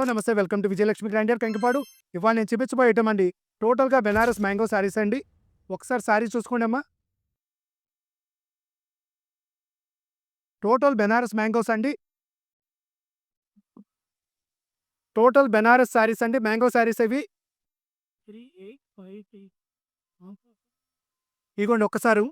నమస్తే. Welcome to Vijayalakshmi grandeur Kankipadu. ఇవాళ నేను చూపించబోయే ఐటమ్ అండి టోటల్‌గా బెనారస్ మ్యాంగో శారీస్ అండి. ఒకసారి శారీ చూసుకోండమ్మా. టోటల్ బెనారస్ మ్యాంగోస్ అండి. టోటల్ బెనారస్ శారీస్ అండి. మ్యాంగో శారీస్ ఇవి. 3858 ఇదిగోండి ఒక్కసారి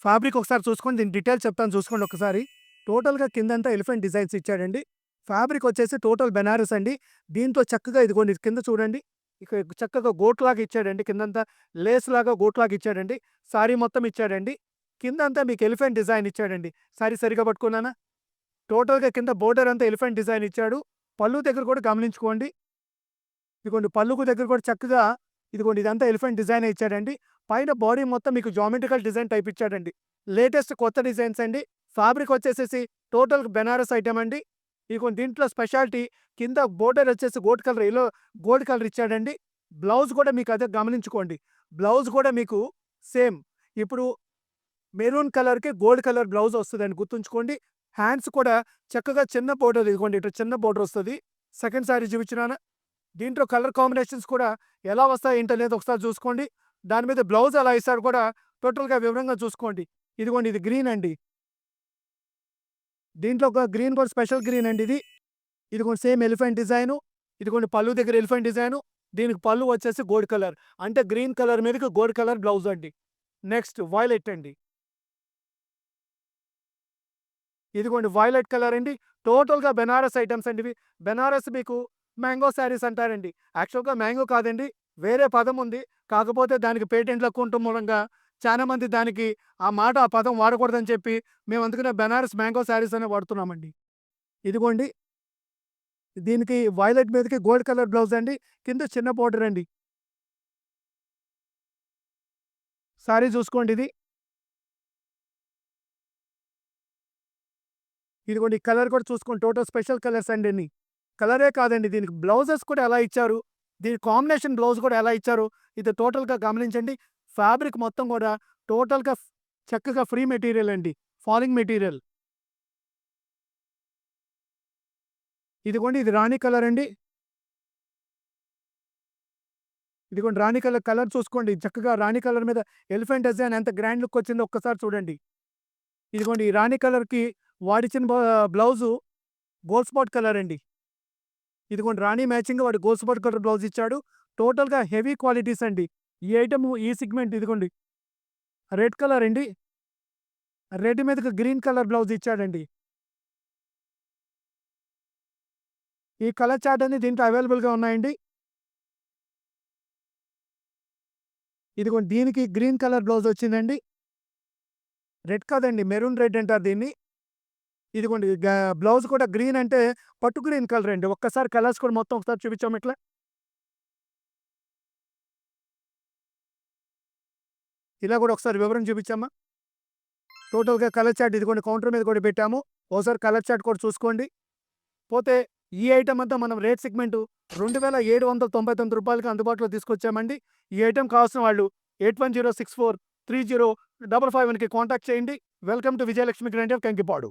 ఫ్యాబ్రిక్ ఒకసారి చూసుకోండి. దీని డీటెయిల్స్ చెప్తాను చూసుకోండి ఒకసారి. టోటల్‌గా కిందంతా ఎలిఫెంట్ డిజైన్స్ ఇచ్చాడండి. ఫ్యాబ్రిక్ వచ్చేసి టోటల్ బెనారస్ అండి. దీంతో చక్కగా ఇదిగోండి కింద చూడండి. ఇక చక్కగా గోట్లాగా ఇచ్చాడండి. కిందంతా లేస్‌లాగా గోట్లాగా ఇచ్చాడండి. సారీ మొత్తం ఇచ్చాడండి. కిందంతా మీకు ఎలిఫెంట్ డిజైన్ ఇచ్చాడండి. సారీ సరిగ్గా పట్టుకున్నానా? టోటల్‌గా కింద బోర్డర్ అంతా ఎలిఫెంట్ డిజైన్ ఇచ్చాడు. పళ్ళు దగ్గర కూడా గమనించుకోండి. ఇదిగోండి పళ్ళుకు దగ్గర కూడా చక్కగా ఇదిగోండి ఇదంతా ఎలిఫెంట్ డిజైనే ఇచ్చాడండి. పైన బాడీ మొత్తం మీకు జామెట్రికల్ డిజైన్ టైప్ ఇచ్చాడండి. లేటెస్ట్ కొత్త డిజైన్స్ అండి. ఫ్యాబ్రిక్ వచ్చేసేసి టోటల్ బెనారస్ ఐటమ్ అండి. ఇదిగోండి దీంట్లో స్పెషాలిటీ కింద బోర్డర్ వచ్చేసి గోల్డ్ కలర్ ఇచ్చాడండి. బ్లౌజ్ కూడా మీకు అదే గమనించుకోండి. బ్లౌజ్ కూడా మీకు సేమ్ ఇప్పుడు మెరూన్ కలర్‌కి గోల్డ్ కలర్ బ్లౌజ్ వస్తదండి గుర్తుంచుకోండి. హ్యాండ్స్ కూడా చక్కగా చిన్న బోర్డర్ ఇదిగోండి ఇట్లా చిన్న బోర్డర్ వస్తది. సెకండ్ సారీ చూపించినానా? దీంట్లో కలర్ కాంబినేషన్స్ కూడా ఎలా వస్తాయి ఏంటనేది ఒకసారి చూసుకోండి. దాని మీద బ్లౌజ్ ఎలా ఇస్తారో కూడా టోటల్‌గా వివరంగా చూసుకోండి. ఇదిగోండి ఇది గ్రీన్ అండి. దీంట్లో ఒక గ్రీన్ కూడా స్పెషల్ గ్రీన్ అండి ఇది. ఇదిగోండి సేమ్ ఎలిఫెంట్ డిజైను. ఇదిగోండి పళ్ళు దగ్గర ఎలిఫెంట్ డిజైను. దీనికి పళ్ళు వచ్చేసి గోల్డ్ కలర్. అంటే గ్రీన్ కలర్ మీదకి గోల్డ్ కలర్ బ్లౌజ్ అండి. నెక్స్ట్ వైలెట్ అండి. ఇదిగోండి వైలెట్ కలర్ అండి. టోటల్‌గా బెనారస్ ఐటెమ్స్ అండి ఇవి. బెనారస్ మీకు మ్యాంగో శారీస్ అంటారండి. యాక్చువల్‌గా మ్యాంగో కాదండి. వేరే పదం ఉంది. కాకపోతే దానికి పేటెంట్లు ఎక్కువ ఉండటం మూలంగా చాలామంది దానికి ఆ పదం వాడకూడదని చెప్పి మేము అందుకనే బెనారస్ మ్యాంగో శారీస్ అనే వాడుతున్నామండి. ఇదిగోండి దీనికి వైలెట్ మీదకి గోల్డ్ కలర్ బ్లౌజ్ అండి. కింద చిన్న బోర్డర్ అండి. శారీ చూసుకోండి ఇది. ఇదిగోండి కలర్ కూడా చూసుకోండి. టోటల్ స్పెషల్ కలర్స్ అండి అన్ని. కలరే కాదండి దీనికి బ్లౌజెస్ కూడా ఎలా ఇచ్చారు, దీని కాంబినేషన్ బ్లౌజ్ కూడా ఎలా ఇచ్చారు, ఇది టోటల్‌గా గమనించండి. ఫ్యాబ్రిక్ మొత్తం కూడా టోటల్‌గా చక్కగా ఫ్రీ మెటీరియల్ అండి. Falling material. ఇదిగోండి ఇది రాణి కలర్ అండి. ఇదిగోండి రాణి కలర్, కలర్ చూసుకోండి. చక్కగా రాణి కలర్ మీద ఎలిఫెంట్ డిజైన్ ఎంత గ్రాండ్ లుక్ వచ్చిందో ఒక్కసారి చూడండి. ఇదిగోండి ఈ రాణి కలర్‌కి వాడిచ్చిన బ్లౌజు గోల్డ్ స్పాట్ కలర్ అండి. ఇదిగోండి రాణి మ్యాచింగ్ వాడు గోల్డ్ స్పాట్ కలర్ బ్లౌజ్ ఇచ్చాడు. టోటల్‌గా హెవీ క్వాలిటీస్ అండి. ఈ ఐటెము ఈ సెగ్మెంట్ ఇదిగోండి రెడ్ కలర్ అండి. రెడ్ మీదకి గ్రీన్ కలర్ బ్లౌజ్ ఇచ్చాడండి. ఈ కలర్ చార్ట్ అన్ని దీంట్లో అవైలబుల్‌గా ఉన్నాయండి. ఇదిగోండి దీనికి గ్రీన్ కలర్ బ్లౌజ్ వచ్చిందండి. రెడ్ కాదండి మెరూన్ రెడ్ అంటారు దీన్ని. ఇదిగోండి బ్లౌజ్ కూడా గ్రీన్ అంటే పట్టు గ్రీన్ కలర్ అండి. ఒక్కసారి కలర్స్ కూడా మొత్తం ఒకసారి చూపించామా ఇట్లా? ఇలా కూడా ఒకసారి వివరం చూపించామా? టోటల్‌గా కలర్ చార్ట్ ఇదిగోండి కౌంటర్ మీద కూడా పెట్టాము. ఓసారి కలర్ చార్ట్ కూడా చూసుకోండి. పోతే ఈ ఐటెమ్ అంతా మనం రేట్ సెగ్మెంట్ రూ. 2799కి అందుబాటులో తీసుకొచ్చామండి. ఈ ఐటెమ్ కావాల్సిన వాళ్ళు 8106430551కి కాంటాక్ట్ చేయండి. Welcome to Vijayalakshmi grandeur Kankipadu.